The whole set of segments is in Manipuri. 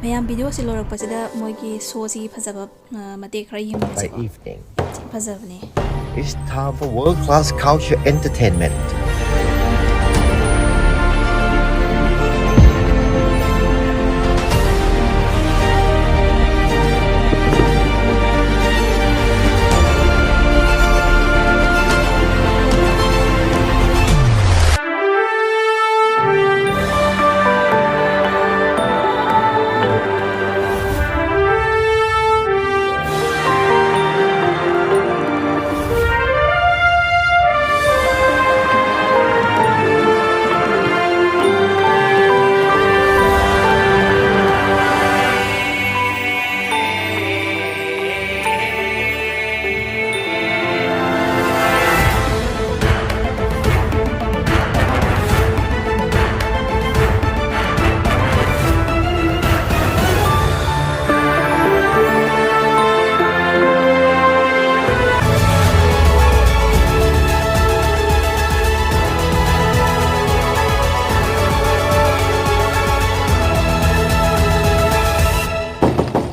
mayam video si lorak pasida moigi so si phajaba mate khara yim By evening, phajabani it's time for world-class culture entertainment.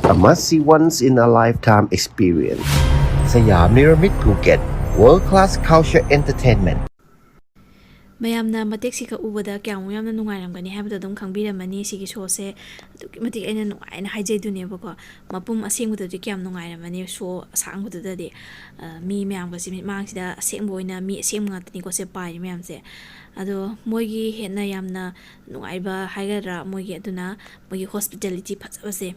A must-see once-in-a-lifetime experience. Siam Pyramid Phuket, world-class culture entertainment. mayamna matek si ka ubada kyang yamna nungairamgani habda dum khangbiramani sigi show se aduki matik aina nungaina haijai duneba ko mapum asengbuda du kyam nungairamani show asangbuda de mi mayam ga si mang sida asengboina mi aseng ngatani ko se pai mayam se ado moigi hena yamna nungaiba haigadra moigi aduna moigi hospitality phajabase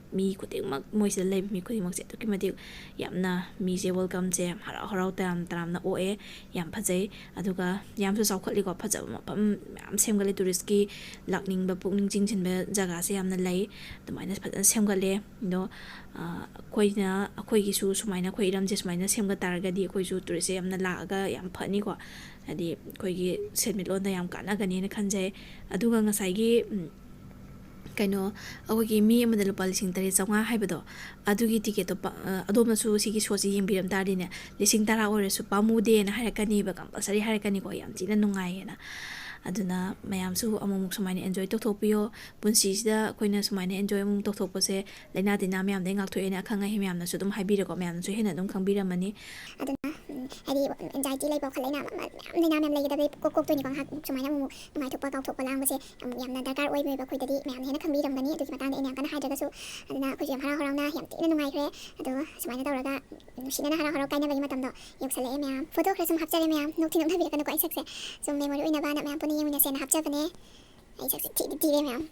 mi kutingmak moise leib mi kutingmak se aduki matik yamna mi se welcome je harau harau tamna oe yam phajai aduga yamsu saukhali ko phajaba mapam yam semgale tourist ki lakning ba pukning jingchinba jaga se yamna lai tumaina phajan semgale do koina akoi gi su sumaina koi ram je sumaina semga targa di koi su tourist yamna laaga yam phani ko adi koi gi senmilon da yam kana gani na khanjai aduga ngasai gi kaino awogi mi amada lupa lising tari chawnga haibado adugi ticket to adoma su sigi sosi yimbiram tardine lising tara ore su pamude na harakani ba compulsory harakani ko yam china nungai na aduna mayam su amumuk sumaina enjoy tokthopio punsi sida koina sumaina enjoy amum tokthopose leina dina mayam de ngak thoena khanga hi mayam na su dum haibire ko mayam su hena dum khangbiramani aduna hadi anxiety lay ba khalai na mayam lay da ko ko ni bang ha sumaina mu mai thokpa kaw thokpa lang base yamna darkar oi me ba khoi dadi mayam hena khangbiramgani adu matang ina kana haida su aduna khoi yam hara harang na yam tina nungai khre adu sumaina tawraga sina hara hara kaina bagi matam do yoksale mayam photo khre sum hapchare mayam nokthi nokna bi kana ko ai sakse sum memory oina ba na mayam puni yamina sena hapcha bane ai sakse ti mayam